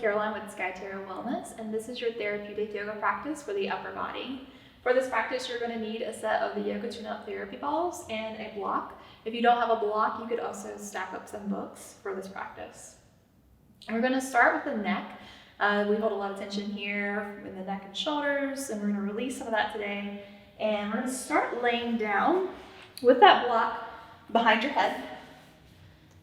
Caroline with Skyterra Wellness, and this is your therapeutic yoga practice for the upper body. For this practice, you're going to need a set of the Yoga Tune-Up therapy balls and a block. If you don't have a block, you could also stack up some books for this practice. And we're going to start with the neck. We hold a lot of tension here in the neck and shoulders, and we're going to release some of that today. And we're going to start laying down with that block behind your head.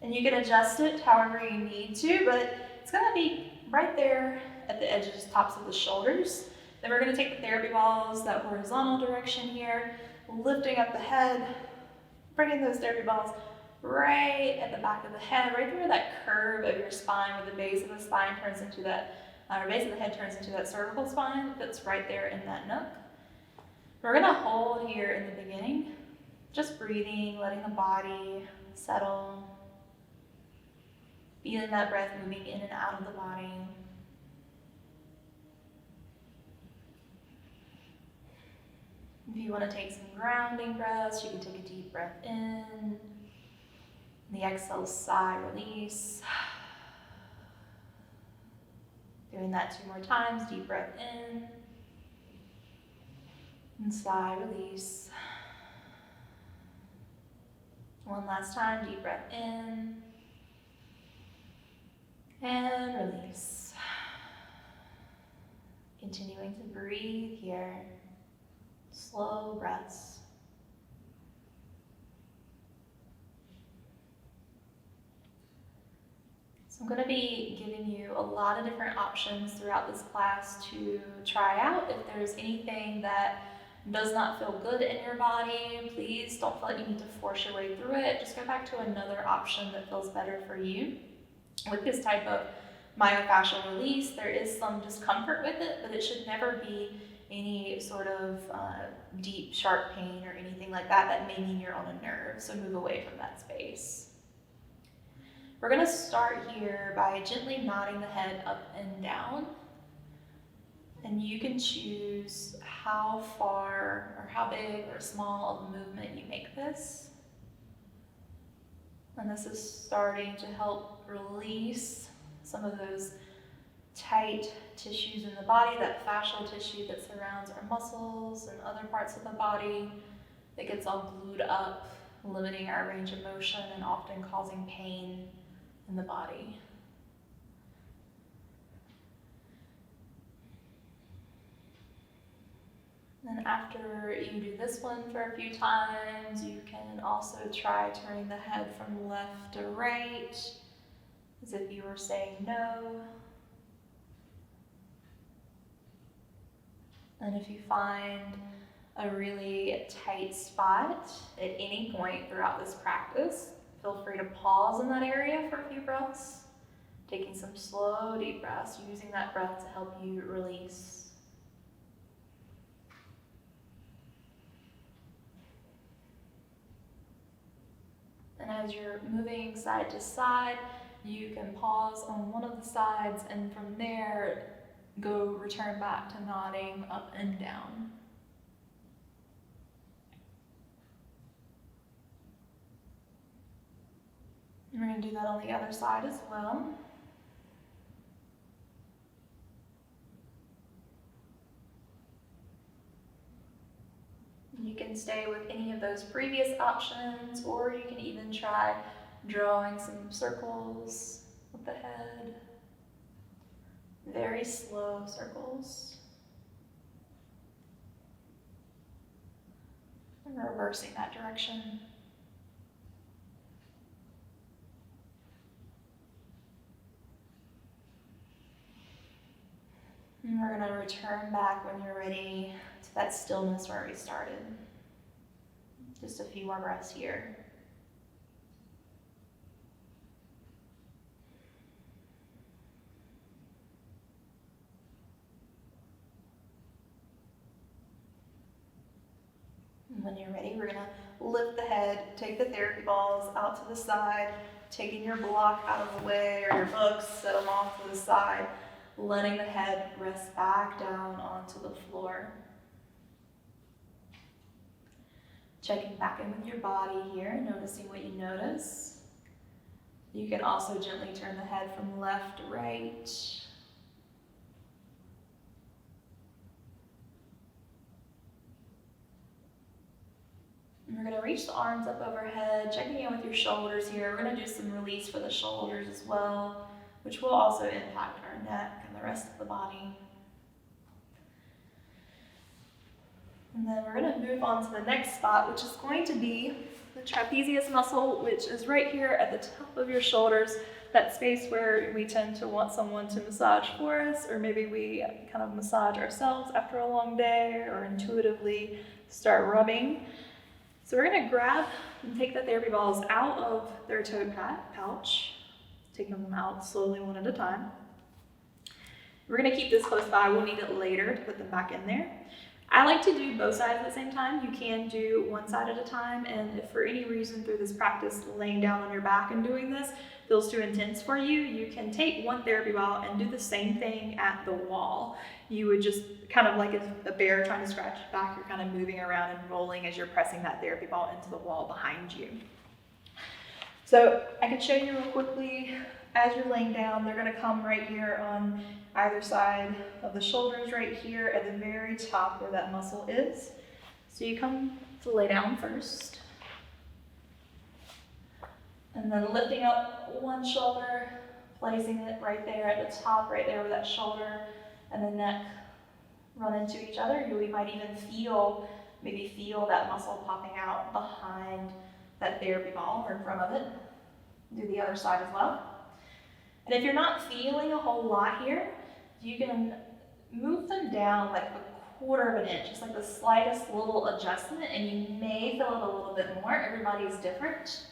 And you can adjust it however you need to, but it's going to be right there at the edges, tops of the shoulders. Then we're going to take the therapy balls that horizontal direction here, lifting up the head, bringing those therapy balls right at the back of the head, right through that curve of your spine, where the base of the spine turns into that, or base of the head turns into that cervical spine that's right there in that nook. We're going to hold here in the beginning, just breathing, letting the body settle, feeling that breath moving in and out of the body. If you want to take some grounding breaths, you can take a deep breath in. The exhale, sigh, release. Doing that 2 more times, deep breath in. And sigh, release. One last time, deep breath in. And release. Continuing to breathe here. Slow breaths. So I'm going to be giving you a lot of different options throughout this class to try out. If there's anything that does not feel good in your body, please don't feel like you need to force your way through it. Just go back to another option that feels better for you. With this type of myofascial release, there is some discomfort with it, but it should never be any sort of deep, sharp pain or anything like that. That may mean you're on a nerve, so move away from that space. We're going to start here by gently nodding the head up and down. And you can choose how far or how big or small of a movement you make this. And this is starting to help release some of those tight tissues in the body, that fascial tissue that surrounds our muscles and other parts of the body that gets all glued up, limiting our range of motion and often causing pain in the body. And after you do this one for a few times, you can also try turning the head from left to right, as if you were saying no. And if you find a really tight spot at any point throughout this practice, feel free to pause in that area for a few breaths, taking some slow, deep breaths, using that breath to help you release. And as you're moving side to side, you can pause on one of the sides, and from there, return back to nodding up and down. And we're going to do that on the other side as well. You can stay with any of those previous options, or you can even try drawing some circles with the head. Very slow circles. And reversing that direction. And we're going to return back when you're ready to that stillness where we started. Just a few more breaths here. When you're ready, we're going to lift the head, take the therapy balls out to the side, taking your block out of the way or your books, set them off to the side, letting the head rest back down onto the floor. Checking back in with your body here, noticing what you notice. You can also gently turn the head from left to right, You're gonna reach the arms up overhead, checking in with your shoulders here. We're gonna do some release for the shoulders as well, which will also impact our neck and the rest of the body. And then we're gonna move on to the next spot, which is going to be the trapezius muscle, which is right here at the top of your shoulders, that space where we tend to want someone to massage for us, or maybe we kind of massage ourselves after a long day, or intuitively start rubbing. So we're gonna grab and take the therapy balls out of their tote pouch, taking them out slowly one at a time. We're gonna keep this close by. We'll need it later to put them back in there. I like to do both sides at the same time. You can do one side at a time, and if for any reason through this practice laying down on your back and doing this feels too intense for you, you can take one therapy ball and do the same thing at the wall. You would just kind of like a bear trying to scratch back, you're kind of moving around and rolling as you're pressing that therapy ball into the wall behind you. So I can show you real quickly. As you're laying down, they're gonna come right here on either side of the shoulders right here at the very top where that muscle is. So you come to lay down first. And then lifting up one shoulder, placing it right there at the top, right there where that shoulder and the neck run into each other. You might even maybe feel that muscle popping out behind that therapy ball or in front of it. Do the other side as well. And if you're not feeling a whole lot here, you can move them down like a quarter of an inch, just like the slightest little adjustment, and you may feel it a little bit more. Everybody's different.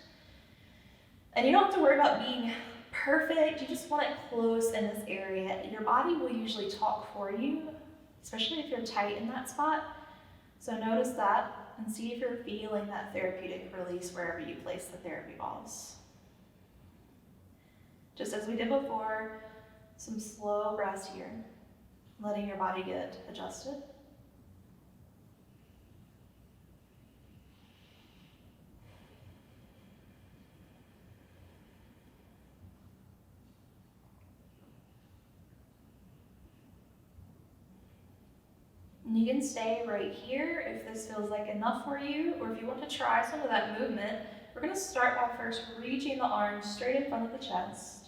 And you don't have to worry about being perfect. You just want it close in this area. Your body will usually talk for you, especially if you're tight in that spot. So notice that and see if you're feeling that therapeutic release wherever you place the therapy balls. Just as we did before, some slow breaths here, letting your body get adjusted. And you can stay right here if this feels like enough for you, or if you want to try some of that movement. We're going to start by first reaching the arms straight in front of the chest.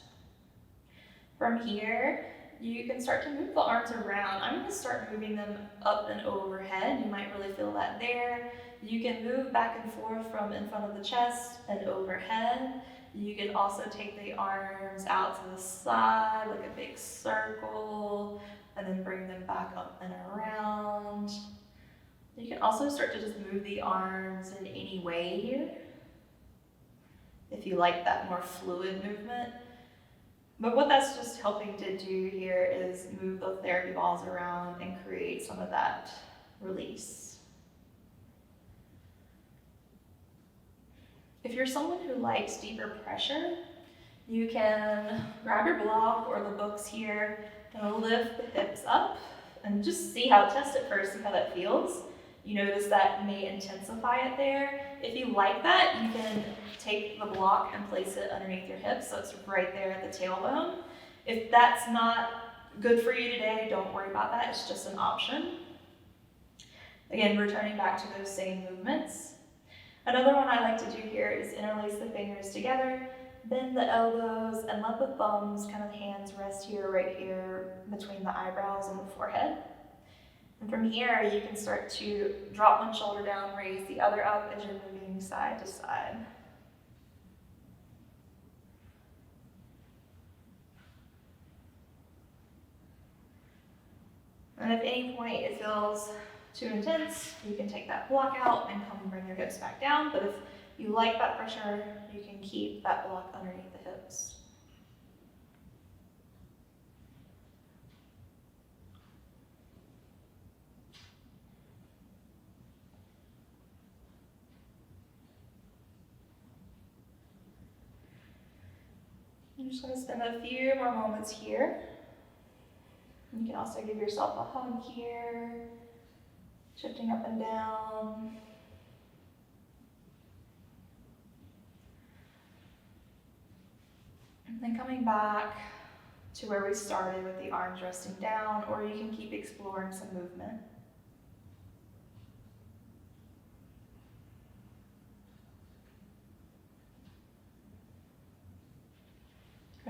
From here, you can start to move the arms around. I'm going to start moving them up and overhead. You might really feel that there. You can move back and forth from in front of the chest and overhead. You can also take the arms out to the side like a big circle, and then bring them back up and around. You can also start to just move the arms in any way here, if you like that more fluid movement. But what that's just helping to do here is move the therapy balls around and create some of that release. If you're someone who likes deeper pressure, you can grab your block or the books here and lift the hips up and just test it first, see how that feels. You notice that may intensify it there. If you like that, you can take the block and place it underneath your hips, so it's right there at the tailbone. If that's not good for you today, don't worry about that, it's just an option. Again, returning back to those same movements. Another one I like to do here is interlace the fingers together, bend the elbows, and let the thumbs, kind of hands rest here, right here, between the eyebrows and the forehead. And from here, you can start to drop one shoulder down, raise the other up as you're moving side to side. And if at any point it feels too intense, you can take that block out and come and bring your hips back down. But if you like that pressure, you can keep that block underneath the hips. I'm just going to spend a few more moments here. You can also give yourself a hug here, shifting up and down. And then coming back to where we started with the arms resting down, or you can keep exploring some movement.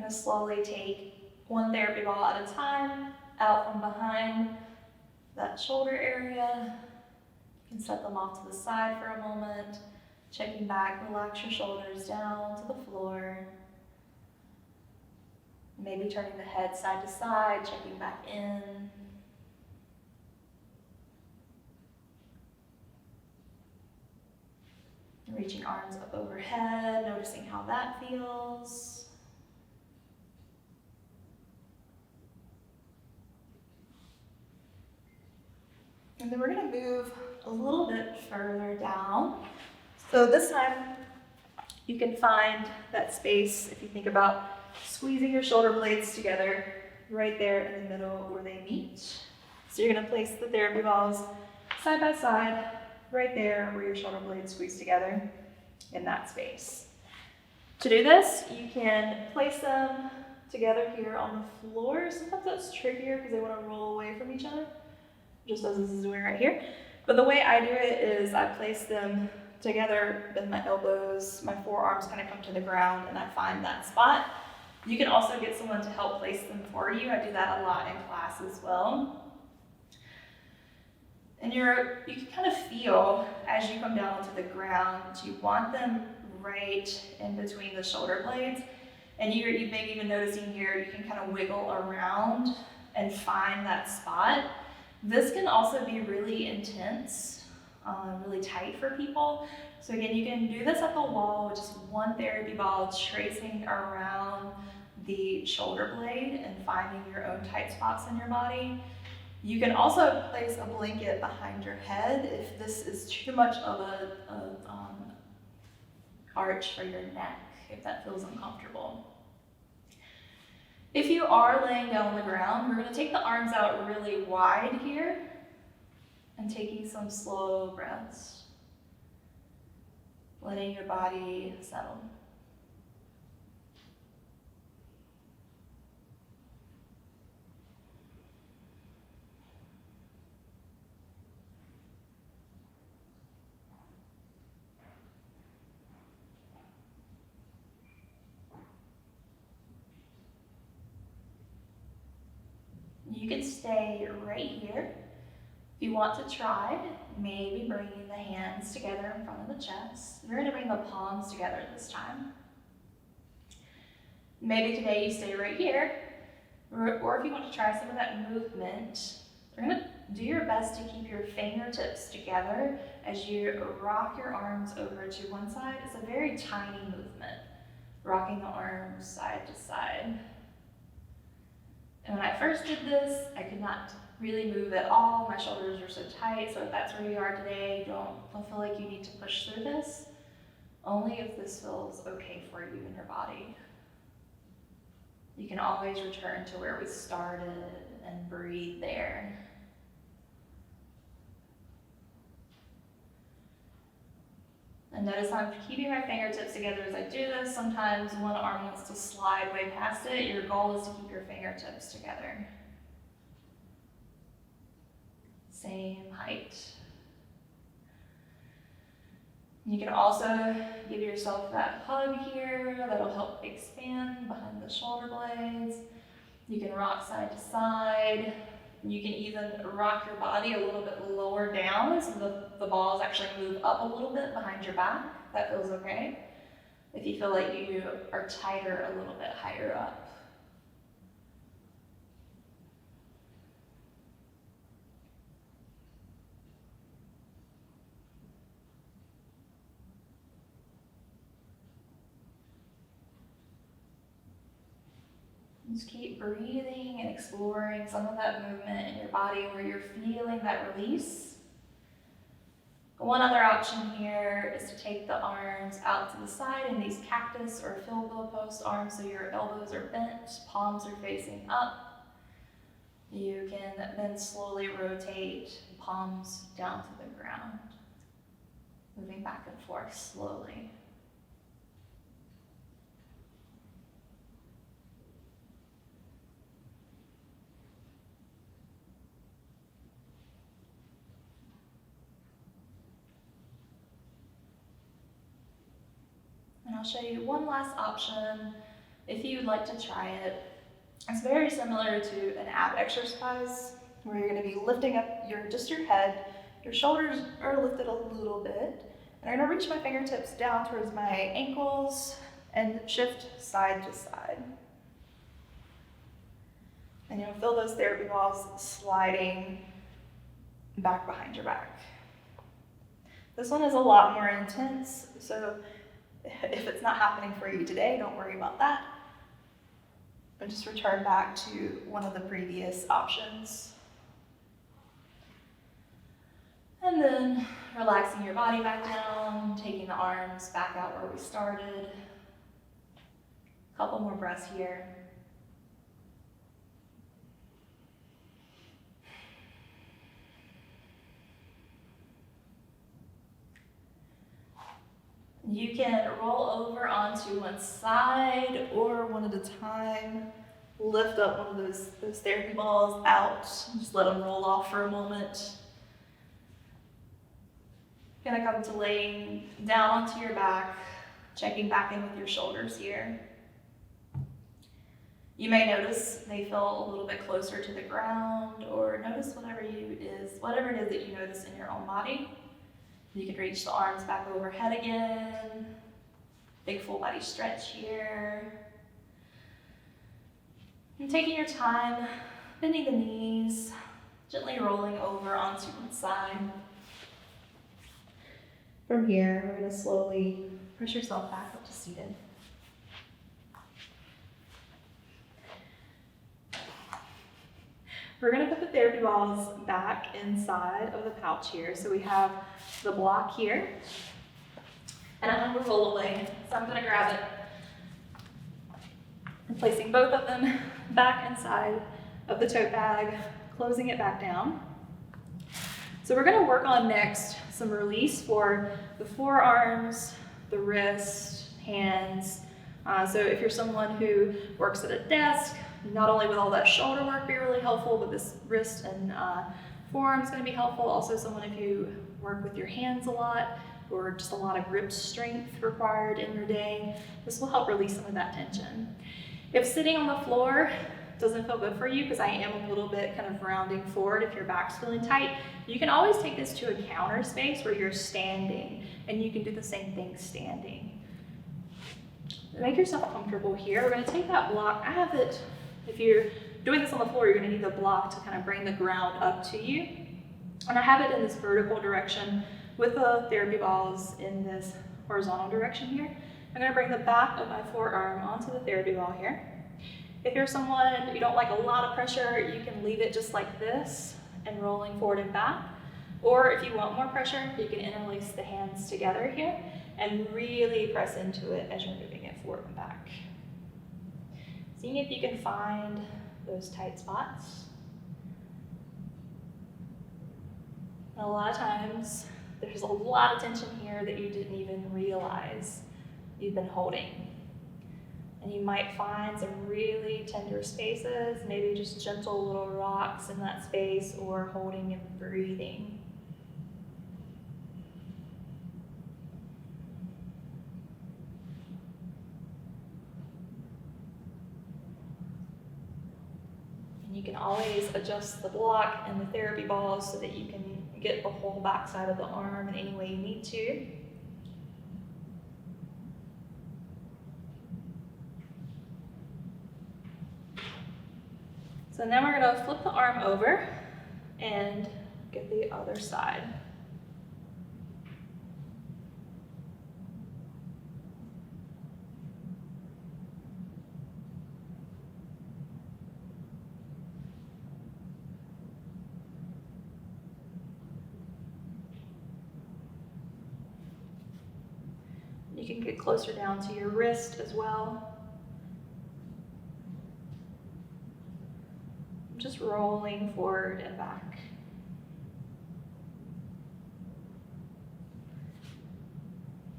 going to slowly take one therapy ball at a time out from behind that shoulder area. You can set them off to the side for a moment, checking back, relax your shoulders down to the floor. Maybe turning the head side to side, checking back in. Reaching arms up overhead, noticing how that feels. And then we're going to move a little bit further down. So this time you can find that space, if you think about squeezing your shoulder blades together right there in the middle where they meet. So you're going to place the therapy balls side by side right there where your shoulder blades squeeze together in that space. To do this, you can place them together here on the floor. Sometimes that's trickier because they want to roll away from each other, just as this is doing right here. But the way I do it is I place them together, bend my elbows, my forearms kind of come to the ground, and I find that spot. You can also get someone to help place them for you. I do that a lot in class as well. And you can kind of feel as you come down to the ground, you want them right in between the shoulder blades. And you may be even noticing here, you can kind of wiggle around and find that spot. This can also be really intense, really tight for people. So again, you can do this at the wall with just one therapy ball tracing around the shoulder blade and finding your own tight spots in your body. You can also place a blanket behind your head if this is too much of a arch for your neck, if that feels uncomfortable. If you are laying down on the ground, we're going to take the arms out really wide here and taking some slow breaths, letting your body settle. You can stay right here. If you want to try, maybe bringing the hands together in front of the chest. We're going to bring the palms together this time. Maybe today you stay right here, or if you want to try some of that movement, you're going to do your best to keep your fingertips together as you rock your arms over to one side. It's a very tiny movement, rocking the arms side to side. And when I first did this, I could not really move at all. My shoulders were so tight, so if that's where you are today, don't feel like you need to push through this. Only if this feels okay for you in your body. You can always return to where we started and breathe there. And notice I'm keeping my fingertips together as I do this. Sometimes one arm wants to slide way past it. Your goal is to keep your fingertips together. Same height. You can also give yourself that hug here. That'll help expand behind the shoulder blades. You can rock side to side. You can even rock your body a little bit lower down so the balls actually move up a little bit behind your back. That feels okay. If you feel like you are tighter a little bit higher up. Just keep breathing and exploring some of that movement in your body where you're feeling that release. One other option here is to take the arms out to the side in these cactus or filbert post arms, so your elbows are bent, palms are facing up. You can then slowly rotate palms down to the ground, moving back and forth slowly. And I'll show you one last option If you would like to try it, it's very similar to an ab exercise where you're going to be lifting up just your head, your shoulders are lifted a little bit, and I'm going to reach my fingertips down towards my ankles and shift side to side. And you'll feel those therapy balls sliding back behind your back. This one is a lot more intense, so if it's not happening for you today, don't worry about that. But just return back to one of the previous options. And then relaxing your body back down, taking the arms back out where we started. A couple more breaths here. You can roll over onto one side or one at a time. Lift up one of those therapy balls out. Just let them roll off for a moment. You're gonna come to laying down onto your back, checking back in with your shoulders here. You may notice they feel a little bit closer to the ground, or notice whatever it is that you notice in your own body. You can reach the arms back overhead again. Big full body stretch here. And taking your time, bending the knees, gently rolling over onto one side. From here, we're going to slowly push yourself back up to seated. We're going to put the therapy balls back inside of the pouch here. So we have the block here, and I'm going to roll away. So I'm going to grab it and placing both of them back inside of the tote bag, closing it back down. So we're going to work on next some release for the forearms, the wrist, hands. So if you're someone who works at a desk, not only will all that shoulder work be really helpful, but this wrist and forearm is going to be helpful. Also someone if you work with your hands a lot or just a lot of grip strength required in your day, this will help release some of that tension. If sitting on the floor doesn't feel good for you, because I am a little bit kind of rounding forward if your back's feeling tight, you can always take this to a counter space where you're standing, and you can do the same thing standing. Make yourself comfortable here. We're going to take that block. I have it. If you're doing this on the floor, you're going to need the block to kind of bring the ground up to you. And I have it in this vertical direction with the therapy balls in this horizontal direction here. I'm going to bring the back of my forearm onto the therapy ball here. If you're someone you don't like a lot of pressure, you can leave it just like this and rolling forward and back. Or if you want more pressure, you can interlace the hands together here and really press into it as you're moving it forward and back. Seeing if you can find those tight spots. And a lot of times, there's a lot of tension here that you didn't even realize you've been holding. And you might find some really tender spaces, maybe just gentle little rocks in that space, or holding and breathing. And you can always adjust the block and the therapy balls so that you can get the whole back side of the arm in any way you need to. So now we're going to flip the arm over and get the other side. You can get closer down to your wrist as well. Just rolling forward and back.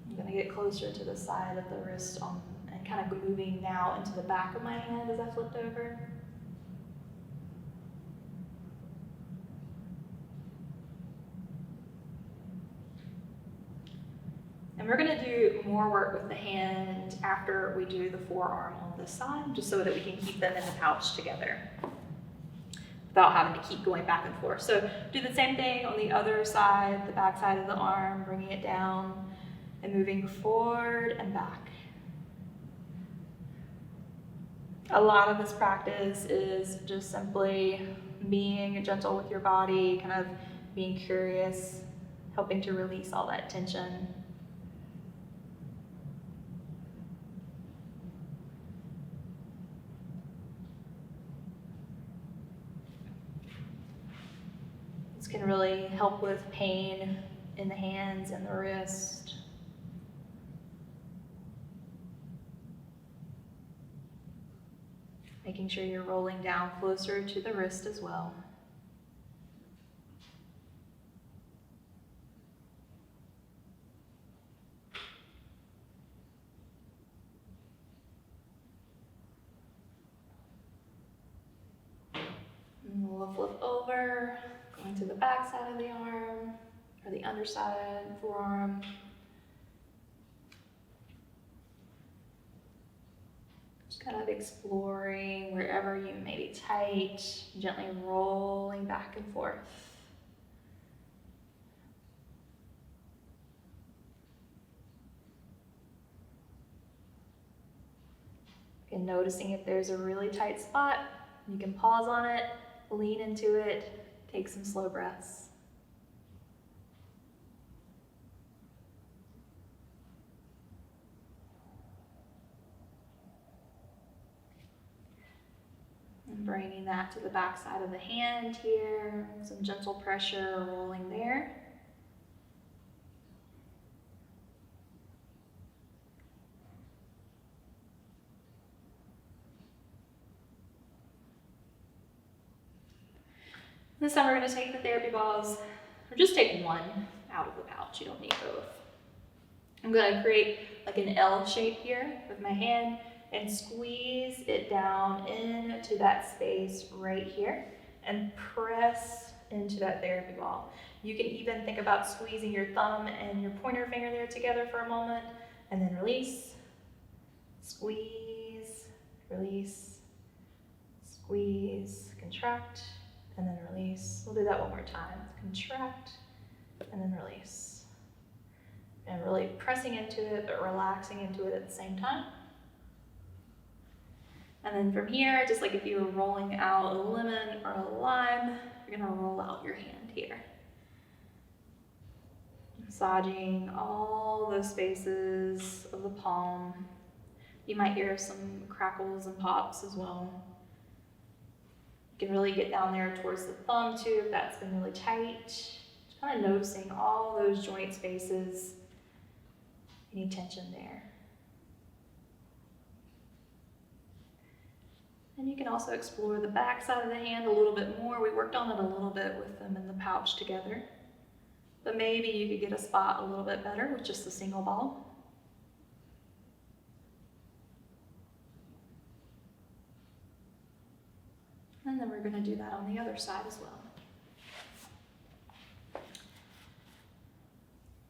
I'm going to get closer to the side of the wrist and kind of moving now into the back of my hand as I flipped over. And And we're gonna do more work with the hand after we do the forearm on this side, just so that we can keep them in the pouch together without having to keep going back and forth. So do the same thing on the other side, the back side of the arm, bringing it down and moving forward and back. A lot of this practice is just simply being gentle with your body, kind of being curious, helping to release all that tension. This can really help with pain in the hands and the wrist. Making sure you're rolling down closer to the wrist as well. And we'll flip over, going to the back side of the arm, or the underside, forearm. Kind of exploring wherever you may be tight, gently rolling back and forth. And noticing if there's a really tight spot, you can pause on it, lean into it, take some slow breaths. And bringing that to the back side of the hand here, some gentle pressure rolling there. This time we're going to take the therapy balls, or just take one out of the pouch. You don't need both. I'm going to create like an L shape here with my hand and squeeze it down into that space right here and press into that therapy ball. You can even think about squeezing your thumb and your pointer finger there together for a moment, and then release, squeeze, release, squeeze, contract, and then release. We'll do that one more time. Contract, and then release. And really pressing into it, but relaxing into it at the same time. And then from here, just like if you were rolling out a lemon or a lime, you're gonna roll out your hand here. Massaging all those spaces of the palm. You might hear some crackles and pops as well. You can really get down there towards the thumb too if that's been really tight. Just kind of noticing all those joint spaces, any tension there. And you can also explore the back side of the hand a little bit more. We worked on it a little bit with them in the pouch together. But maybe you could get a spot a little bit better with just a single ball. And then we're going to do that on the other side as well.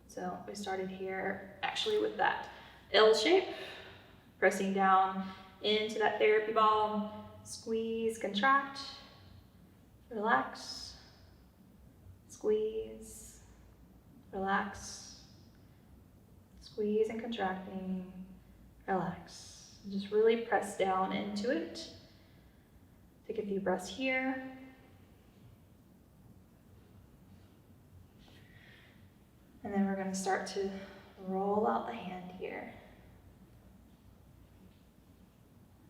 So we started here actually with that L shape, pressing down into that therapy ball, squeeze, contract, relax, squeeze, relax, squeeze and contracting, relax. Just really press down into it. Take a few breaths here. And then we're going to start to roll out the hand here.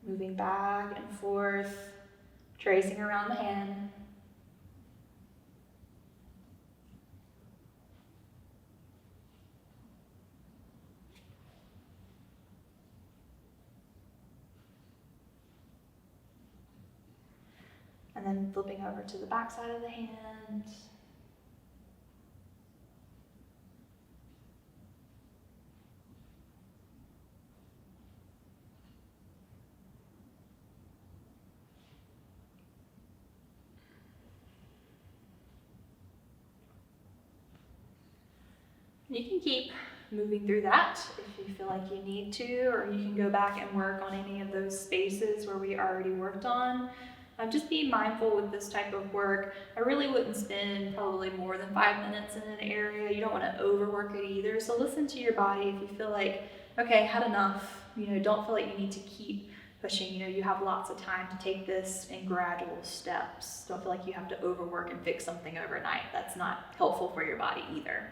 Moving back and forth, tracing around the hand. And then flipping over to the back side of the hand. You can keep moving through that if you feel like you need to, or you can go back and work on any of those spaces where we already worked on. Just be mindful with this type of work. I really wouldn't spend probably more than 5 minutes in an area. You don't want to overwork it either. So listen to your body. If you feel like, okay, had enough, don't feel like you need to keep pushing. You have lots of time to take this in gradual steps. Don't feel like you have to overwork and fix something overnight. That's not helpful for your body either.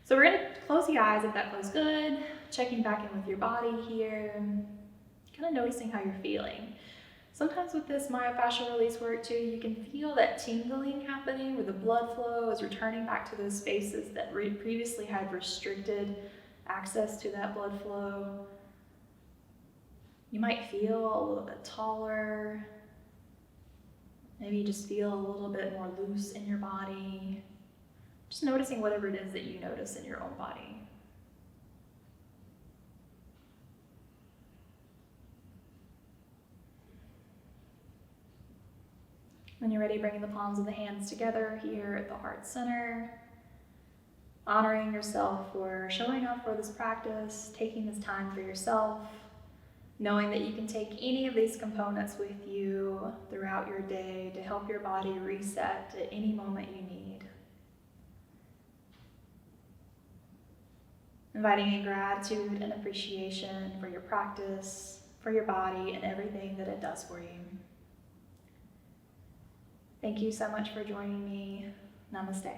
So we're gonna close the eyes if that feels good. Checking back in with your body here. Kind of noticing how you're feeling. Sometimes with this myofascial release work too, you can feel that tingling happening where the blood flow is returning back to those spaces that previously had restricted access to that blood flow. You might feel a little bit taller. Maybe you just feel a little bit more loose in your body. Just noticing whatever it is that you notice in your own body. When you're ready, bringing the palms of the hands together here at the heart center. Honoring yourself for showing up for this practice, taking this time for yourself, knowing that you can take any of these components with you throughout your day to help your body reset at any moment you need. Inviting in gratitude and appreciation for your practice, for your body, and everything that it does for you. Thank you so much for joining me. Namaste.